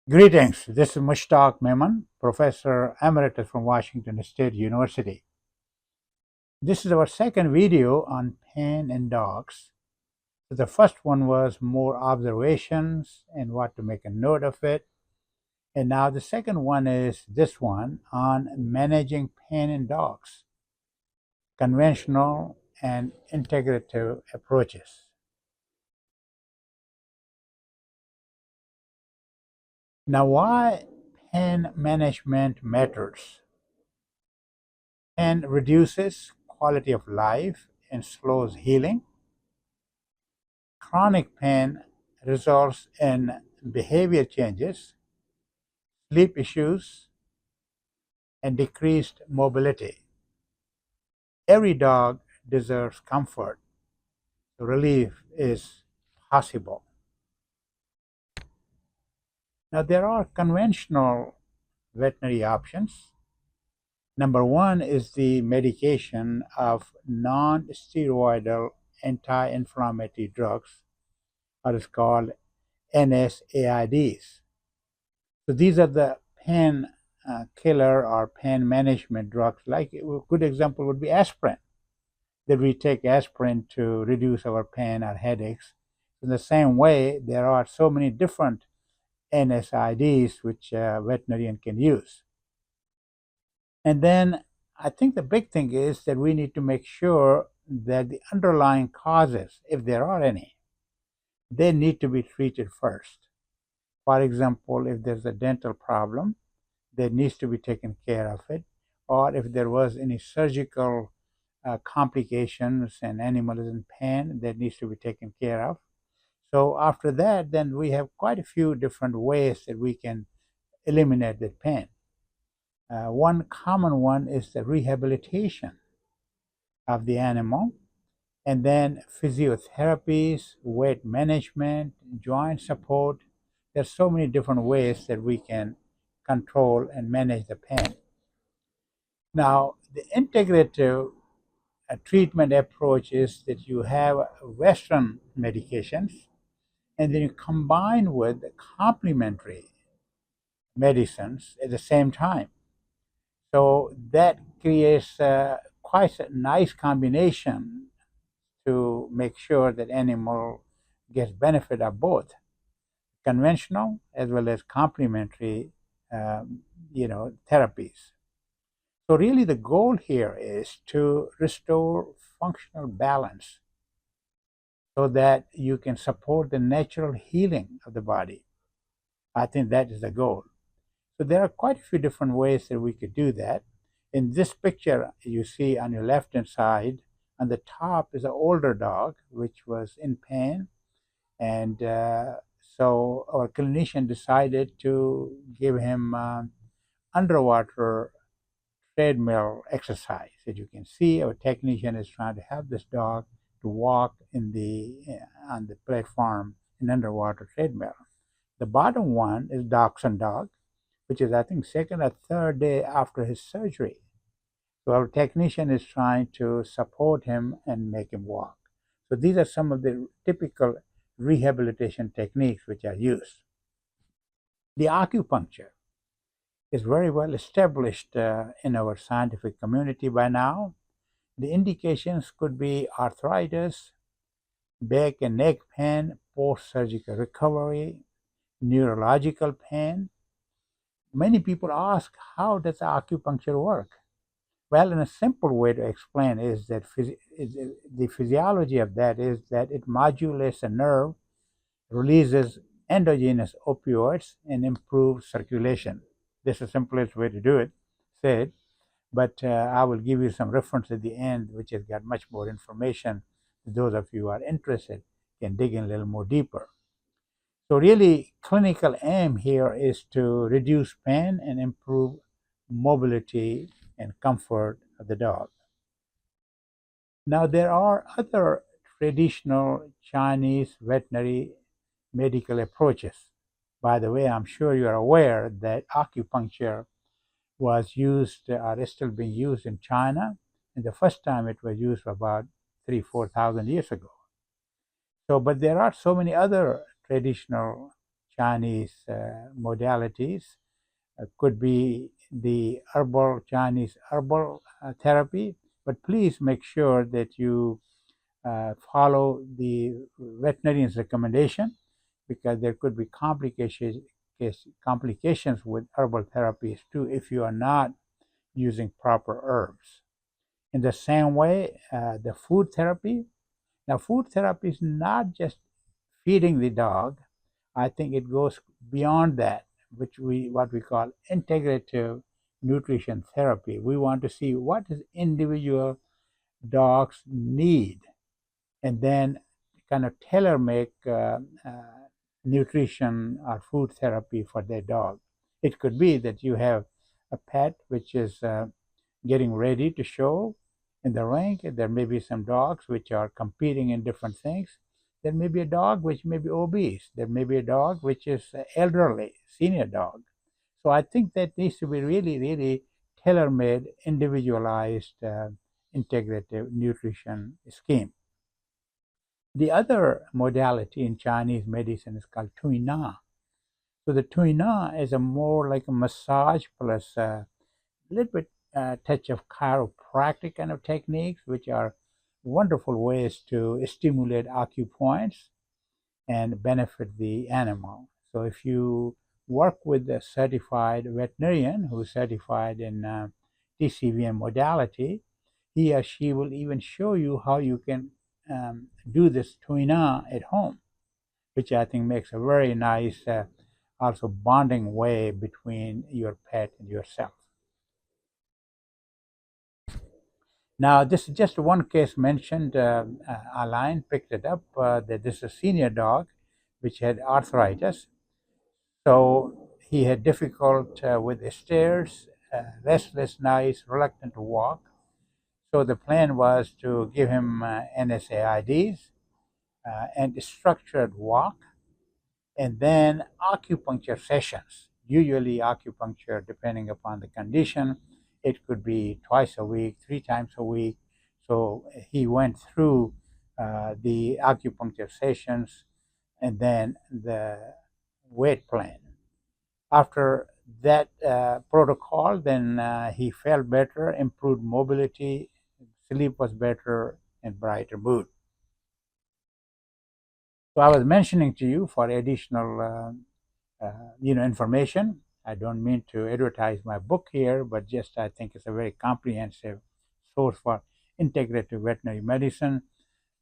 Greetings, this is Mushtaq Memon, Professor Emeritus from Washington State University. This is our second video on pain in dogs. The first one was more observations and what to make a note of it. And now the second one is this one on managing pain in dogs, conventional and integrative approaches. Now, why pain management matters? Pain reduces quality of life and slows healing. Chronic pain results in behavior changes, sleep issues, and decreased mobility. Every dog deserves comfort. Relief is possible. Now, there are conventional veterinary options. Number one is the medication of non-steroidal anti-inflammatory drugs, or is called NSAIDs. So these are the pain killer or pain management drugs. Like a good example would be aspirin, that we take aspirin to reduce our pain or headaches. In the same way, there are so many different NSAIDs which a veterinarian can use. And then I think the big thing is that we need to make sure that the underlying causes, if there are any, they need to be treated first. For example, if there's a dental problem, that needs to be taken care of it, or if there was any surgical complications and animal is in pain, that needs to be taken care of. So after that, then we have quite a few different ways that we can eliminate the pain. One common one is the rehabilitation of the animal, and then physiotherapies, weight management, joint support. There's so many different ways that we can control and manage the pain. Now, the integrative treatment approach is that you have Western medications and then you combine with complementary medicines at the same time. So that creates quite a nice combination to make sure that animal gets benefit of both conventional as well as complementary therapies. So really the goal here is to restore functional balance so that you can support the natural healing of the body. I think that is the goal. So there are quite a few different ways that we could do that. In this picture you see on your left hand side, on the top is an older dog which was in pain, and so our clinician decided to give him underwater treadmill exercise. As you can see, our technician is trying to help this dog to walk in on the platform in underwater treadmill. The bottom one is dachshund dog, which is I think second or third day after his surgery. So our technician is trying to support him and make him walk. So these are some of the typical rehabilitation techniques which are used. The acupuncture is very well established in our scientific community by now. The indications could be arthritis, back and neck pain, post-surgical recovery, neurological pain. Many people ask, how does acupuncture work? Well, in a simple way to explain is that the physiology of that is that it modulates a nerve, releases endogenous opioids, and improves circulation. This is the simplest way to do it, said. But I will give you some reference at the end, which has got much more information. Those of you who are interested can dig in a little more deeper. So really, clinical aim here is to reduce pain and improve mobility and comfort of the dog. Now, there are other traditional Chinese veterinary medical approaches. By the way, I'm sure you are aware that acupuncture was used or is still being used in China, and the first time it was used about 3,000 to 4,000 years ago. So, but there are so many other traditional Chinese modalities. Could be the Chinese herbal therapy, but please make sure that you follow the veterinarian's recommendation, because there could be complications with herbal therapies too if you are not using proper herbs. In the same way, the food therapy. Now, food therapy is not just feeding the dog. I think it goes beyond that, which what we call integrative nutrition therapy. We want to see what does individual dogs need, and then kind of tailor make nutrition or food therapy for their dog. It could be that you have a pet which is getting ready to show in the ring. There may be some dogs which are competing in different things. There may be a dog which may be obese. There may be a dog which is elderly, senior dog. So I think that needs to be really, really tailor-made, individualized, integrative nutrition scheme. The other modality in Chinese medicine is called tuina. So the tuina is a more like a massage plus a little bit touch of chiropractic kind of techniques, which are wonderful ways to stimulate acupoints and benefit the animal. So if you work with a certified veterinarian who is certified in TCVM modality, he or she will even show you how you can do this tuina at home, which I think makes a very nice also bonding way between your pet and yourself. Now, this is just one case mentioned. Alain picked it up that this is a senior dog which had arthritis. So he had difficult with the stairs, restless nights, reluctant to walk. So the plan was to give him NSAIDs and a structured walk, and then acupuncture sessions. Usually, acupuncture, depending upon the condition, it could be twice a week, 3 times a week. So he went through the acupuncture sessions and then the weight plan. After that protocol, then he felt better, improved mobility, sleep was better, and brighter mood. So I was mentioning to you for additional information. I don't mean to advertise my book here, but just I think it's a very comprehensive source for integrative veterinary medicine.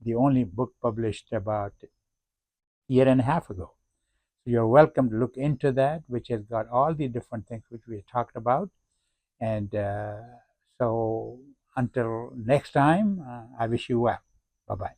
The only book published about a year and a half ago. So you're welcome to look into that, which has got all the different things which we talked about. And so until next time, I wish you well. Bye bye.